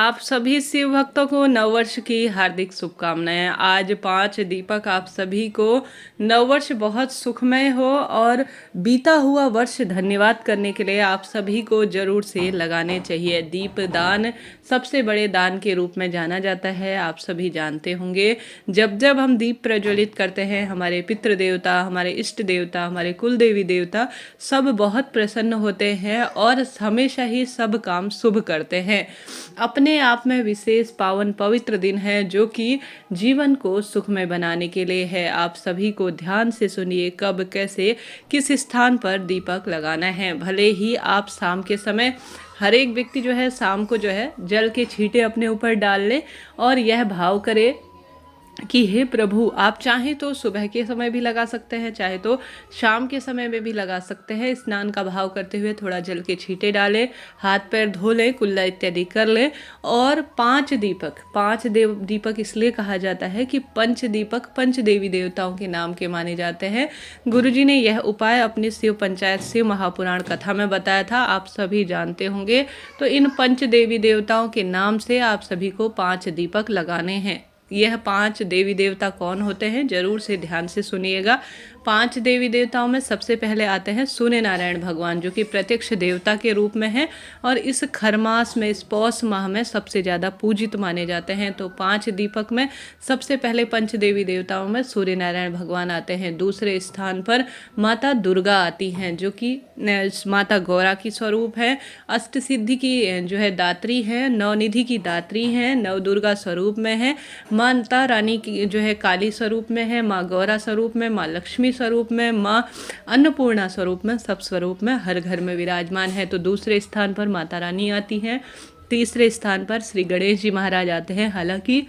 आप सभी शिव भक्तों को नववर्ष की हार्दिक शुभकामनाएं। आज 5 दीपक आप सभी को नववर्ष बहुत सुखमय हो और बीता हुआ वर्ष धन्यवाद करने के लिए आप सभी को जरूर से लगाने चाहिए। दीप दान सबसे बड़े दान के रूप में जाना जाता है, आप सभी जानते होंगे। जब जब हम दीप प्रज्वलित करते हैं, हमारे पितृ देवता, हमारे इष्ट देवता, हमारे कुल देवी देवता सब बहुत प्रसन्न होते हैं और हमेशा ही सब काम शुभ करते हैं। अपने आप में विशेष पावन पवित्र दिन है जो कि जीवन को सुखमय बनाने के लिए है। आप सभी को ध्यान से सुनिए, कब कैसे किस स्थान पर दीपक लगाना है। भले ही आप शाम के समय हर एक व्यक्ति जो है शाम को जो है जल के छींटे अपने ऊपर डाल ले और यह भाव करे कि हे प्रभु, आप चाहें तो सुबह के समय भी लगा सकते हैं, चाहे तो शाम के समय में भी लगा सकते हैं। स्नान का भाव करते हुए थोड़ा जल के छींटे डालें, हाथ पैर धो लें, कुल्ला इत्यादि कर लें और 5 दीपक इसलिए कहा जाता है कि पंच दीपक पंच देवी देवताओं के नाम के माने जाते हैं। गुरुजी ने यह उपाय अपनी शिव पंचायत शिव महापुराण कथा में बताया था, आप सभी जानते होंगे। तो इन पंच देवी देवताओं के नाम से आप सभी को 5 दीपक लगाने हैं। यह 5 देवी देवता कौन होते हैं, जरूर से ध्यान से सुनिएगा। 5 देवी देवताओं में सबसे पहले आते हैं सूर्य नारायण भगवान, जो कि प्रत्यक्ष देवता के रूप में हैं और इस खरमास में, इस पौष माह में सबसे ज़्यादा पूजित माने जाते हैं। तो 5 दीपक में सबसे पहले पंच देवी देवताओं में सूर्य नारायण भगवान आते हैं। दूसरे स्थान पर माता दुर्गा आती हैं, जो कि माता गौरा की स्वरूप है, अष्ट सिद्धि की जो है दात्री है, नवनिधि की दात्री हैं, नव दुर्गा स्वरूप में है, माता रानी की जो है काली स्वरूप में है, माँ गौरा स्वरूप में, माँ लक्ष्मी स्वरूप में, माँ अन्नपूर्णा स्वरूप में, सब स्वरूप में हर घर में विराजमान है। तो दूसरे स्थान पर माता रानी आती हैं। तीसरे स्थान पर श्री गणेश जी महाराज आते हैं। हालांकि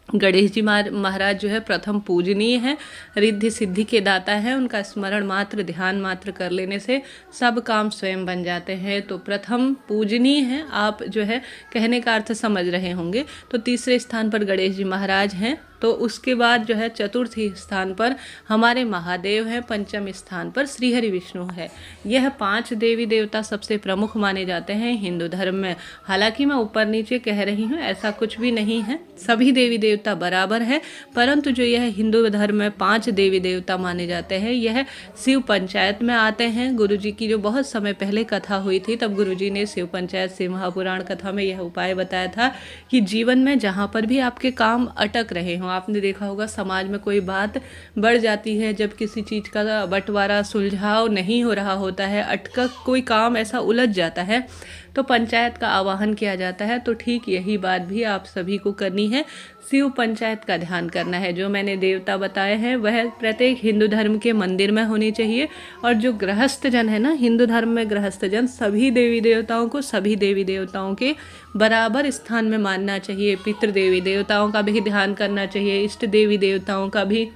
गणेश जी महाराज जो है प्रथम पूजनीय है, रिद्धि सिद्धि के दाता है। उनका स्मरण मात्र, ध्यान मात्र कर लेने से सब काम स्वयं बन जाते हैं। तो प्रथम पूजनीय है, आप जो है कहने का अर्थ समझ रहे होंगे। तो तीसरे स्थान पर गणेश जी महाराज हैं। तो उसके बाद जो है चतुर्थी स्थान पर हमारे महादेव हैं, पंचम स्थान पर श्रीहरि विष्णु है। यह 5 देवी देवता सबसे प्रमुख माने जाते हैं हिंदू धर्म में। हालांकि मैं ऊपर नीचे कह रही हूँ, ऐसा कुछ भी नहीं है, सभी देवी देवता बराबर है। परंतु जो यह हिंदू धर्म में 5 देवी देवता माने जाते हैं, यह शिव पंचायत में आते हैं। गुरुजी की जो बहुत समय पहले कथा हुई थी, तब गुरुजी ने शिव पंचायत शिव महापुराण कथा में यह उपाय बताया था कि जीवन में जहाँ पर भी आपके काम अटक रहे हों, आपने देखा होगा समाज में कोई बात बढ़ जाती है, जब किसी चीज़ का बंटवारा सुलझाव नहीं हो रहा होता है, अटका कोई काम ऐसा उलझ जाता है, तो पंचायत का आवाहन किया जाता है। तो ठीक यही बात भी आप सभी को करनी है, शिव पंचायत का ध्यान करना है। जो मैंने देवता बताए हैं वह प्रत्येक हिंदू धर्म के मंदिर में होनी चाहिए। और जो गृहस्थ जन है ना, हिंदू धर्म में गृहस्थ जन सभी देवी देवताओं को सभी देवी देवताओं के बराबर स्थान में मानना चाहिए। पितृ देवी देवताओं का भी ध्यान करना चाहिए, इष्ट देवी देवताओं का भी,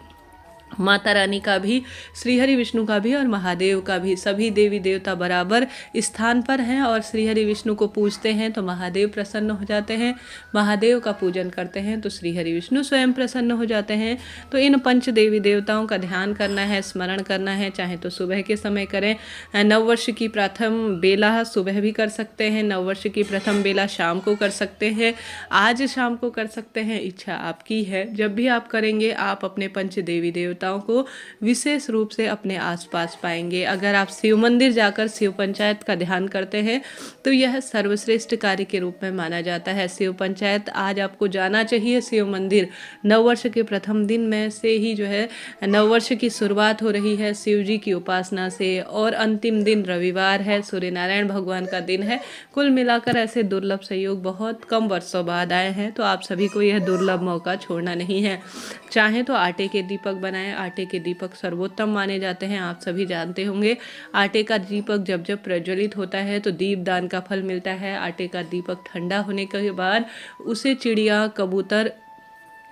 माता रानी का भी, श्रीहरि विष्णु का भी और महादेव का भी। सभी देवी देवता बराबर स्थान पर हैं और श्रीहरि विष्णु को पूजते हैं तो महादेव प्रसन्न हो जाते हैं, महादेव का पूजन करते हैं तो श्रीहरि विष्णु स्वयं प्रसन्न हो जाते हैं। तो इन पंच देवी देवताओं का ध्यान करना है, स्मरण करना है, चाहे तो सुबह के समय करें। नववर्ष की प्रथम बेला सुबह भी कर सकते हैं, नववर्ष की प्रथम बेला शाम को कर सकते हैं, आज शाम को कर सकते हैं, इच्छा आपकी है। जब भी आप करेंगे आप अपने पंच देवी देवता को विशेष रूप से अपने आसपास पाएंगे। अगर आप शिव मंदिर जाकर शिव पंचायत का ध्यान करते हैं तो यह सर्वश्रेष्ठ कार्य के रूप में माना जाता है। शिव पंचायत आज आपको जाना चाहिए शिव मंदिर। नववर्ष के प्रथम दिन में से ही जो है नववर्ष की शुरुआत हो रही है शिव जी की उपासना से, और अंतिम दिन रविवार है, सूर्य नारायण भगवान का दिन है। कुल मिलाकर ऐसे दुर्लभ संयोग बहुत कम वर्षों बाद आए हैं, तो आप सभी को यह दुर्लभ मौका छोड़ना नहीं है। चाहे तो आटे के दीपक बनाएं, आटे के दीपक सर्वोत्तम माने जाते हैं, आप सभी जानते होंगे। आटे का दीपक जब जब प्रज्वलित होता है तो दीपदान का फल मिलता है। आटे का दीपक ठंडा होने के बाद उसे चिड़िया, कबूतर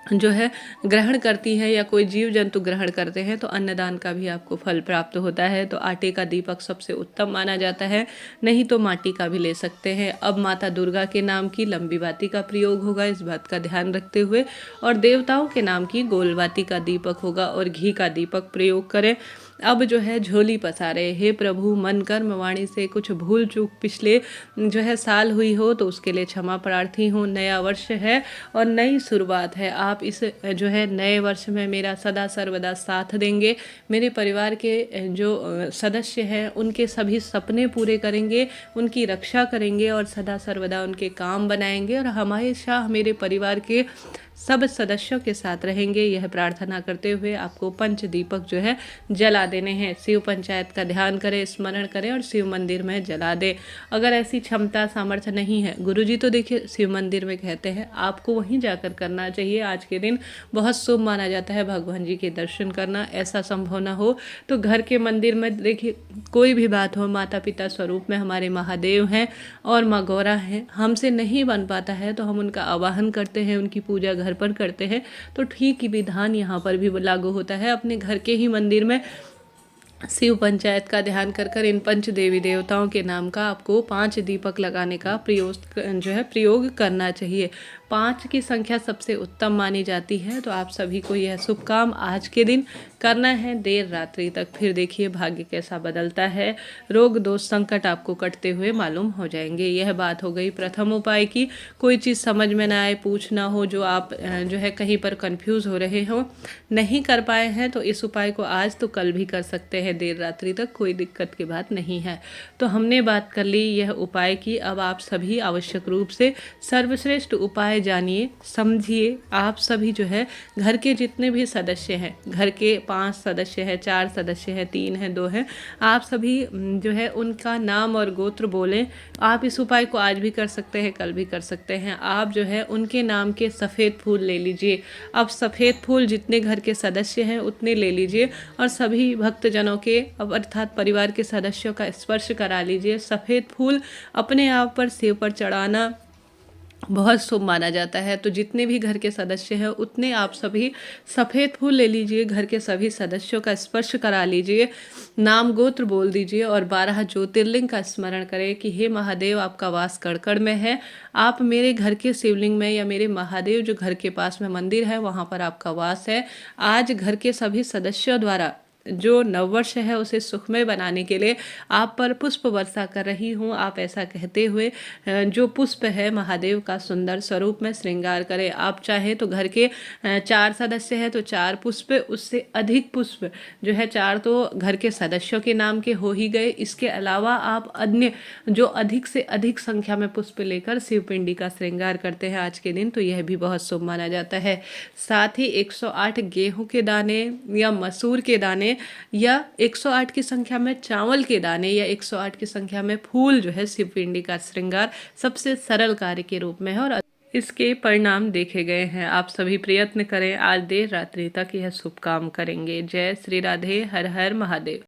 जो है ग्रहण करती है या कोई जीव जंतु ग्रहण करते हैं तो अन्नदान का भी आपको फल प्राप्त होता है। तो आटे का दीपक सबसे उत्तम माना जाता है, नहीं तो माटी का भी ले सकते हैं। अब माता दुर्गा के नाम की लंबी बाती का प्रयोग होगा, इस बात का ध्यान रखते हुए, और देवताओं के नाम की गोल बाती का दीपक होगा और घी का दीपक प्रयोग करें। अब जो है झोली पसारे। हे प्रभु, मन कर्म वाणी से कुछ भूल चूक पिछले जो है साल हुई हो तो उसके लिए क्षमा प्रार्थी हूँ। नया वर्ष है और नई शुरुआत है। आप इस जो है नए वर्ष में मेरा सदा सर्वदा साथ देंगे। मेरे परिवार के जो सदस्य हैं उनके सभी सपने पूरे करेंगे, उनकी रक्षा करेंगे और सदा सर्वदा उनके काम बनाएंगे और हमेशा मेरे परिवार के सब सदस्यों के साथ रहेंगे। यह प्रार्थना करते हुए आपको पंच दीपक जो है जला देने हैं। शिव पंचायत का ध्यान करें, स्मरण करें और शिव मंदिर में जला दें। अगर ऐसी क्षमता सामर्थ्य नहीं है, गुरुजी तो देखिए शिव मंदिर में कहते हैं आपको वहीं जाकर करना चाहिए। आज के दिन बहुत शुभ माना जाता है भगवान जी के दर्शन करना। ऐसा संभव ना हो तो घर के मंदिर में देखिए कोई भी बात हो, माता पिता स्वरूप में हमारे महादेव हैं और माँ गौरा हैं, हमसे नहीं बन पाता है तो हम उनका आवाहन करते हैं, उनकी पूजा घर पर करते हैं। तो ठीक ही विधान यहाँ पर भी लागू होता है। अपने घर के ही मंदिर में शिव पंचायत का ध्यान कर कर इन पंच देवी देवताओं के नाम का आपको 5 दीपक लगाने का प्रयोग करना चाहिए। 5 की संख्या सबसे उत्तम मानी जाती है। तो आप सभी को यह शुभ काम आज के दिन करना है देर रात्रि तक। फिर देखिए भाग्य कैसा बदलता है। रोग दोष संकट आपको कटते हुए मालूम हो जाएंगे। यह बात हो गई प्रथम उपाय की। कोई चीज़ समझ में ना आए, पूछना हो, जो आप जो है कहीं पर कंफ्यूज हो रहे हो, नहीं कर पाए हैं तो इस उपाय को आज तो कल भी कर सकते हैं देर रात्रि तक, कोई दिक्कत की बात नहीं है। तो हमने बात कर ली यह उपाय की। अब आप सभी आवश्यक रूप से सर्वश्रेष्ठ उपाय जानिए, समझिए। आप सभी जो है घर के जितने भी सदस्य हैं, घर के 5 सदस्य हैं, 4 सदस्य हैं, 3 हैं, 2 हैं, आप सभी जो है उनका नाम और गोत्र बोलें। आप इस उपाय को आज भी कर सकते हैं, कल भी कर सकते हैं। आप जो है उनके नाम के सफ़ेद फूल ले लीजिए। अब सफ़ेद फूल जितने घर के सदस्य हैं उतने ले लीजिए और सभी भक्तजनों के अर्थात परिवार के सदस्यों का स्पर्श करा लीजिए। सफ़ेद फूल अपने आप पर सिर पर चढ़ाना बहुत शुभ माना जाता है। तो जितने भी घर के सदस्य हैं उतने आप सभी सफ़ेद फूल ले लीजिए, घर के सभी सदस्यों का स्पर्श करा लीजिए, नाम गोत्र बोल दीजिए और 12 ज्योतिर्लिंग का स्मरण करें कि हे महादेव, आपका वास कड़कड़ में है, आप मेरे घर के शिवलिंग में या मेरे महादेव जो घर के पास में मंदिर है वहाँ पर आपका वास है। आज घर के सभी सदस्यों द्वारा जो नववर्ष है उसे सुखमय बनाने के लिए आप पर पुष्प वर्षा कर रही हूँ। आप ऐसा कहते हुए जो पुष्प है महादेव का सुंदर स्वरूप में श्रृंगार करें। आप चाहे तो घर के 4 सदस्य हैं तो 4 पुष्प, उससे अधिक पुष्प जो है 4 तो घर के सदस्यों के नाम के हो ही गए। इसके अलावा आप अन्य जो अधिक से अधिक संख्या में पुष्प लेकर शिवपिंडी का श्रृंगार करते हैं आज के दिन, तो यह भी बहुत शुभ माना जाता है। साथ ही 108 गेहूं के दाने या मसूर के दाने या 108 की संख्या में चावल के दाने या 108 की संख्या में फूल जो है शिवपिंडी का श्रृंगार सबसे सरल कार्य के रूप में है और इसके परिणाम देखे गए हैं। आप सभी प्रयत्न करें, आज देर रात्रि तक यह शुभ काम करेंगे। जय श्री राधे, हर हर महादेव।